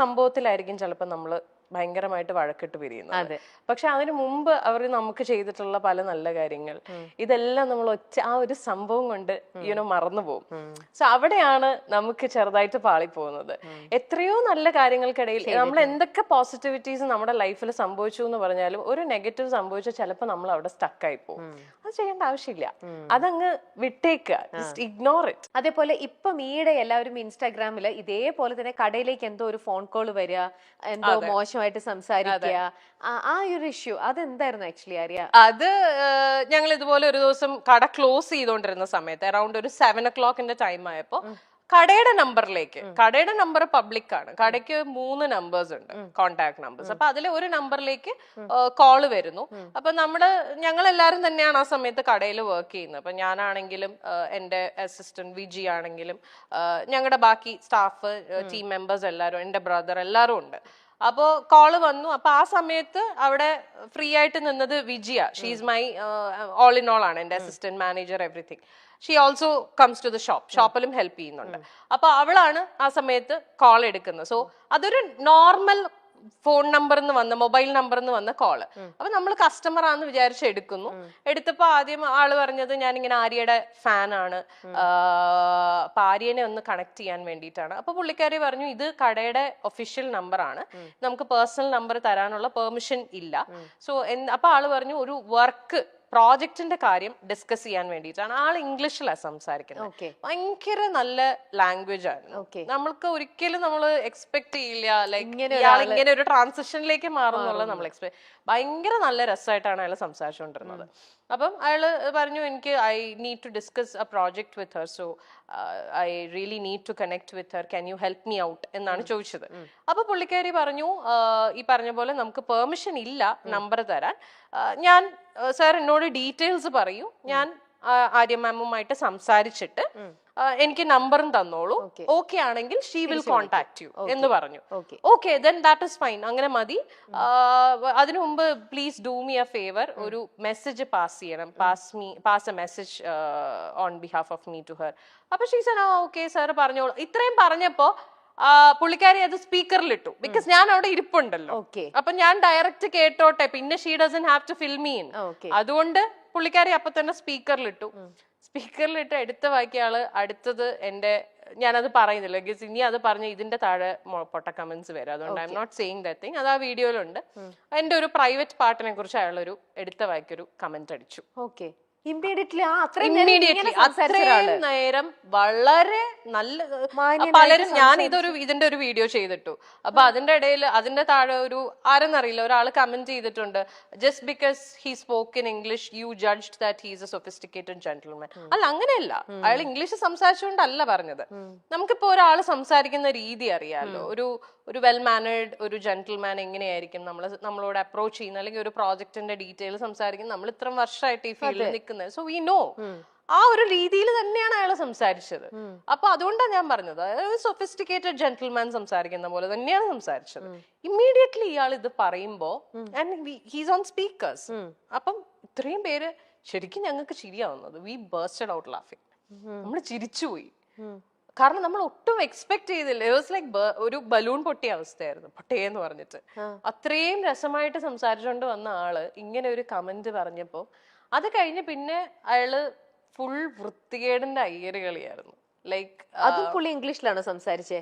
സംഭവത്തിലായിരിക്കും ചിലപ്പോൾ നമ്മൾ ഭയങ്കരമായിട്ട് വഴക്കിട്ട് പിരിയുന്നത്. പക്ഷെ അതിനു മുമ്പ് അവർ നമുക്ക് ചെയ്തിട്ടുള്ള പല നല്ല കാര്യങ്ങൾ ഇതെല്ലാം നമ്മൾ ആ ഒരു സംഭവം കൊണ്ട് മറന്നു പോകും. സോ അവിടെയാണ് നമുക്ക് ചെറുതായിട്ട് പാളിപ്പോകുന്നത്. എത്രയോ നല്ല കാര്യങ്ങൾക്കിടയിൽ നമ്മൾ എന്തൊക്കെ പോസിറ്റിവിറ്റീസ് നമ്മുടെ ലൈഫിൽ സംഭവിച്ചു എന്ന് പറഞ്ഞാലും ഒരു നെഗറ്റീവ് സംഭവിച്ചാൽ ചിലപ്പോൾ നമ്മൾ അവിടെ സ്റ്റക്കായി പോകും. അത് ചെയ്യേണ്ട ആവശ്യമില്ല, അതങ്ങ് വിട്ടേക്കുക, ജസ്റ്റ് ഇഗ്നോർ ഇറ്റ്. അതേപോലെ ഇപ്പം ഈയിടെ എല്ലാവരും ഇൻസ്റ്റാഗ്രാമില് ഇതേപോലെ തന്നെ കടയിലേക്ക് എന്തോ ഒരു ഫോൺ കോൾ വരിക, എന്തോ മോശമായിട്ട് സംസാരിക്കുക, ആ ഒരു ഇഷ്യൂ അതെന്തായിരുന്നു ആക്ച്വലി അറിയാം? അത് ഞങ്ങൾ ഇതുപോലെ ഒരു ദിവസം കട ക്ലോസ് ചെയ്തോണ്ടിരുന്ന സമയത്ത് അറൌണ്ട് ഒരു 7 o'clock ടൈം ആയപ്പോ കടയുടെ നമ്പറിലേക്ക്, കടയുടെ നമ്പർ പബ്ലിക് ആണ്, കടയ്ക്ക് 3 നമ്പേഴ്സ് ഉണ്ട്, കോണ്ടാക്ട് നമ്പേഴ്സ്. അപ്പൊ അതിൽ ഒരു നമ്പറിലേക്ക് കോള് വരുന്നു. അപ്പൊ ഞങ്ങൾ എല്ലാവരും തന്നെയാണ് ആ സമയത്ത് കടയിൽ വർക്ക് ചെയ്യുന്നത്. അപ്പൊ ഞാനാണെങ്കിലും എന്റെ അസിസ്റ്റന്റ് വിജി ആണെങ്കിലും ഞങ്ങളുടെ ബാക്കി സ്റ്റാഫ് ടീം മെമ്പേഴ്സ് എല്ലാവരും, എന്റെ ബ്രദർ എല്ലാവരും ഉണ്ട്. അപ്പോ കോള് വന്നു. അപ്പൊ ആ സമയത്ത് അവിടെ ഫ്രീ ആയിട്ട് നിന്നത് വിജിയ. She's my all in all ആണ്, എന്റെ assistant manager, everything. She also comes to the ഷോപ്പിലും ഹെൽപ്പ് ചെയ്യുന്നുണ്ട്. അപ്പൊ അവളാണ് ആ സമയത്ത് കോൾ എടുക്കുന്നത്. സോ അതൊരു നോർമൽ ഫോൺ നമ്പറിന്ന് വന്ന, മൊബൈൽ നമ്പറിന്ന് വന്ന കോള്. അപ്പൊ നമ്മൾ കസ്റ്റമർ ആണെന്ന് വിചാരിച്ച് എടുക്കുന്നു. എടുത്തപ്പോ ആദ്യം ആള് പറഞ്ഞത് ഞാൻ ഇങ്ങനെ ആര്യയുടെ ഫാൻ ആണ്, അപ്പൊ ആര്യനെ ഒന്ന് കണക്ട് ചെയ്യാൻ വേണ്ടിയിട്ടാണ്. അപ്പൊ പുള്ളിക്കാരി പറഞ്ഞു ഇത് കടയുടെ ഒഫീഷ്യൽ നമ്പർ ആണ്, നമുക്ക് പേഴ്സണൽ നമ്പർ തരാനുള്ള പെർമിഷൻ ഇല്ല. സോ അപ്പൊ ആള് പറഞ്ഞു ഒരു വർക്ക് പ്രോജക്റ്റിന്റെ കാര്യം ഡിസ്കസ് ചെയ്യാൻ വേണ്ടിയിട്ടാണ്. ആൾ ഇംഗ്ലീഷിലാണ് സംസാരിക്കുന്നത്. ഭയങ്കര നല്ല ലാംഗ്വേജ് ആണ്. നമ്മൾക്ക് ഒരിക്കലും നമ്മൾ എക്സ്പെക്ട് ചെയ്യില്ല ലൈക്ക് ഇങ്ങനെ ഒരു ട്രാൻസിഷനിലേക്ക് മാറുന്നുള്ളത് നമ്മൾ എക്സ്പെക്ട്. ഭയങ്കര നല്ല രസമായിട്ടാണ് അയാൾ സംസാരിച്ചുകൊണ്ടിരുന്നത്. അപ്പം അയാള് പറഞ്ഞു എനിക്ക് I need to discuss a project with her, so I really need to connect with her, can you help me out എന്നാണ് ചോദിച്ചത്. അപ്പൊ പുള്ളിക്കാരി പറഞ്ഞു ഈ പറഞ്ഞ പോലെ നമുക്ക് പെർമിഷൻ ഇല്ല നമ്പർ തരാൻ. ഞാൻ സാർ എന്നോട് ഡീറ്റെയിൽസ് പറയൂ, ഞാൻ ആര്യ മാമുമായിട്ട് സംസാരിച്ചിട്ട് എനിക്ക് നമ്പറും തന്നോളൂ, ഓക്കെ ആണെങ്കിൽ ഷീ വിൽ കോൺടാക്ട് യു എന്ന് പറഞ്ഞു. Okay then that is fine, അങ്ങനെ മതി. അതിനു മുമ്പ് please do me a favour, ഒരു മെസ്സേജ് പാസ് ചെയ്യണം, pass a message on behalf of me to her. അപ്പൊ ഷീ സെഡ് ഓക്കെ സാർ പറഞ്ഞോളൂ. ഇത്രയും പറഞ്ഞപ്പോ പുള്ളിക്കാരി അത് സ്പീക്കറിൽ ഇട്ടു. ബിക്കോസ് ഞാൻ അവിടെ ഇരിപ്പുണ്ടല്ലോ, അപ്പൊ ഞാൻ ഡയറക്റ്റ് കേട്ടോട്ടെ, പിന്നെ she doesn't have to fill me in. അതുകൊണ്ട് പുള്ളിക്കാരി അപ്പൊ തന്നെ സ്പീക്കറിലിട്ടു. സ്പീക്കറിലിട്ട് എടുത്ത ബാക്കിയ ആള് അടുത്തത് ഞാനത് പറയുന്നില്ല, ബിക്കോസ് ഇനി അത് പറഞ്ഞ് ഇതിന്റെ താഴെ പൊട്ട കമന്റ്സ് വരും. അതുകൊണ്ട് I'm not saying that thing. അത് ആ വീഡിയോയിലുണ്ട്. എന്റെ ഒരു പ്രൈവറ്റ് പാർട്ടിനെ കുറിച്ച് അയാളൊരു എടുത്ത വായിക്കൊരു കമന്റ് അടിച്ചു. അത്രയും നേരം വളരെ നല്ല പലരും, ഞാൻ ഇതിന്റെ ഒരു വീഡിയോ ചെയ്തിട്ടു. അപ്പൊ അതിന്റെ ഇടയിൽ അതിന്റെ താഴെ ഒരു ആരെന്നറിയില്ല ഒരാൾ കമന്റ് ചെയ്തിട്ടുണ്ട്, just because he spoke in English you judged that he is a sophisticated gentleman. അല്ല, അങ്ങനെയല്ല. അയാൾ ഇംഗ്ലീഷ് സംസാരിച്ചുകൊണ്ടല്ല പറഞ്ഞത്. നമുക്കിപ്പോ ഒരാൾ സംസാരിക്കുന്ന രീതി അറിയാമല്ലോ. ഒരു വെൽ മാനേർഡ് ഒരു ജെന്റിൽമാൻ എങ്ങനെയായിരിക്കും നമ്മളോട് അപ്രോച്ച് ചെയ്യുന്നത്, അല്ലെങ്കിൽ ഒരു പ്രോജക്റ്റിന്റെ ഡീറ്റെയിൽ സംസാരിക്കുന്നത്. നമ്മൾ ഇത്രയും വർഷമായിട്ട് ഈ ഫീൽഡിൽ നിൽക്കുന്നത്, സോ വി നോ. ആ ഒരു രീതിയിൽ തന്നെയാണ് അയാൾ സംസാരിച്ചത്. അപ്പൊ അതുകൊണ്ടാണ് ഞാൻ പറഞ്ഞത്, സൊഫിസ്റ്റിക്കേറ്റഡ് ജെന്റിൽമാൻ സംസാരിക്കുന്ന പോലെ തന്നെയാണ് സംസാരിച്ചത്. ഇമ്മീഡിയറ്റ്ലി ഇയാൾ ഇത് പറയുമ്പോ ഹീസ് ഓൺ സ്പീക്കേഴ്സ്. അപ്പം ഇത്രയും പേര് ശരിക്കും ഞങ്ങൾക്ക് ചിരിയാവുന്നത്, വി ബേർസ്റ്റഡ് ഔട്ട് ലാഫിങ്. നമ്മൾ ചിരിച്ചുപോയി. കാരണം നമ്മൾ ഒട്ടും എക്സ്പെക്ട് ചെയ്തില്ല. ഇറ്റ് വാസ് ലൈക്ക് ഒരു ബലൂൺ പൊട്ടിയ അവസ്ഥയായിരുന്നു, പൊട്ടേന്ന് പറഞ്ഞിട്ട്. അത്രയും രസമായിട്ട് സംസാരിച്ചുകൊണ്ട് വന്ന ആള് ഇങ്ങനെ ഒരു കമന്റ് പറഞ്ഞപ്പോ അത് കഴിഞ്ഞ് പിന്നെ അയാള് ഫുൾ വൃത്തികേടിന്റെ അയ്യരുകളിയായിരുന്നു. ലൈക്ക് അതും പുള്ളി ഇംഗ്ലീഷിലാണ് സംസാരിച്ചേ.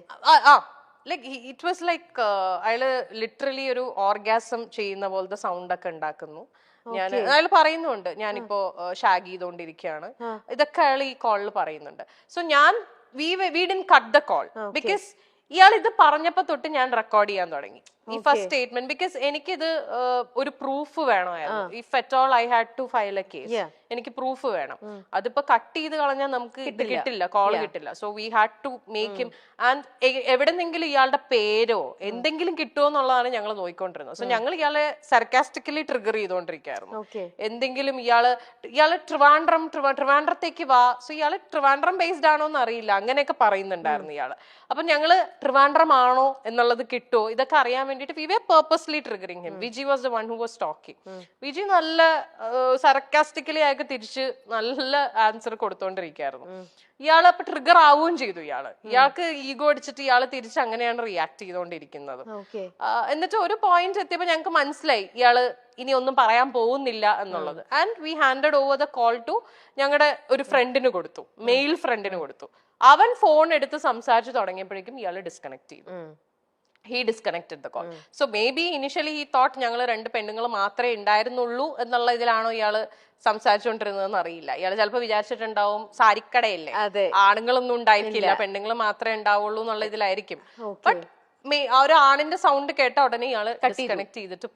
ലൈക്ക് ഇറ്റ് വാസ് ലൈക്ക് അയാള് ലിറ്ററലി ഒരു ഓർഗാസം ചെയ്യുന്ന പോലത്തെ സൗണ്ട് ഒക്കെ ഉണ്ടാക്കുന്നു. അയാൾ പറയുന്നുണ്ട് ഞാനിപ്പോ ഷാഗ് ചെയ്തോണ്ടിരിക്കുകയാണ്, ഇതൊക്കെ അയാൾ ഈ കോളിൽ പറയുന്നുണ്ട്. So we didn't cut the call because ഇയാൾ ഇത് പറഞ്ഞപ്പോ തൊട്ട് ഞാൻ റെക്കോർഡ് ചെയ്യാൻ തുടങ്ങി ഈ ഫസ്റ്റ് സ്റ്റേറ്റ്മെന്റ്. ബിക്കോസ് എനിക്കിത് ഒരു പ്രൂഫ് വേണമായിരുന്നു. If at all I had to file a case, എനിക്ക് പ്രൂഫ് വേണം. അതിപ്പോ കട്ട് ചെയ്ത് കളഞ്ഞാൽ നമുക്ക് ഇത് കിട്ടില്ല, കോള് കിട്ടില്ല. So we had to make him. And എവിടെന്നെങ്കിലും ഇയാളുടെ പേരോ എന്തെങ്കിലും കിട്ടുമോ എന്നുള്ളതാണ് ഞങ്ങൾ നോക്കിക്കൊണ്ടിരുന്നത്. സോ ഞങ്ങൾ ഇയാളെ സർക്കാസ്റ്റിക്കലി ട്രിഗർ ചെയ്തുകൊണ്ടിരിക്കുകയായിരുന്നു. എന്തെങ്കിലും ഇയാള് ട്രിവാൻഡ്രത്തേക്ക് വാ, സോ ഇയാള് ട്രിവാൻഡ്രം ബേസ്ഡ് ആണോ എന്ന് അറിയില്ല, അങ്ങനെയൊക്കെ പറയുന്നുണ്ടായിരുന്നു ഇയാള്. അപ്പൊ ഞങ്ങള് ട്രിവാൻഡ്രം ആണോ എന്നുള്ളത് കിട്ടുമോ, ഇതൊക്കെ അറിയാൻ വേണ്ടി വേണ്ടിയിട്ട് we were purposely triggering him. Viji was the one who was talking. Viji നല്ല സർക്കാസ്റ്റിക്കലി ആയിട്ട് തിരിച്ച് നല്ല ആൻസർ കൊടുത്തോണ്ടിരിക്കായിരുന്നു. ഇയാള് അപ്പൊ ട്രിഗർ ആവുകയും ചെയ്തു. ഇയാൾക്ക് ഈഗോ അടിച്ചിട്ട് ഇയാള് തിരിച്ച് അങ്ങനെയാണ് റിയാക്ട് ചെയ്തുകൊണ്ടിരിക്കുന്നത്. എന്നിട്ട് ഒരു പോയിന്റ് എത്തിയപ്പോ ഞങ്ങൾക്ക് മനസ്സിലായി ഇയാള് ഇനി ഒന്നും പറയാൻ പോകുന്നില്ല എന്നുള്ളത്. And we handed over the call to ഞങ്ങളുടെ ഒരു ഫ്രണ്ടിന് കൊടുത്തു, മെയിൽ ഫ്രണ്ടിന് കൊടുത്തു. അവൻ ഫോൺ എടുത്ത് സംസാരിച്ചു തുടങ്ങിയപ്പോഴേക്കും ഇയാള് ഡിസ്കണക്ട് ചെയ്തു. He disconnected the call. So maybe initially he thought ഞങ്ങൾ 2 പെണ്ണുങ്ങൾ മാത്രമേ ഉണ്ടായിരുന്നുള്ളൂ എന്നുള്ള ഇതിലാണോ ഇയാള് സംസാരിച്ചുകൊണ്ടിരുന്നതെന്ന് അറിയില്ല. ഇയാള് ചിലപ്പോ വിചാരിച്ചിട്ടുണ്ടാവും സാരിക്കടയല്ലേ, ആണുങ്ങളൊന്നും ഉണ്ടായിരിക്കില്ല, പെണ്ണുങ്ങൾ മാത്രമേ ഉണ്ടാവുള്ളൂ എന്നുള്ള ഇതിലായിരിക്കും. ബട്ട് ആ ഒരു ആണിന്റെ സൗണ്ട് കേട്ട ഉടനെ ഇയാള് ഡിസ്കണക്ട് ചെയ്തിട്ട്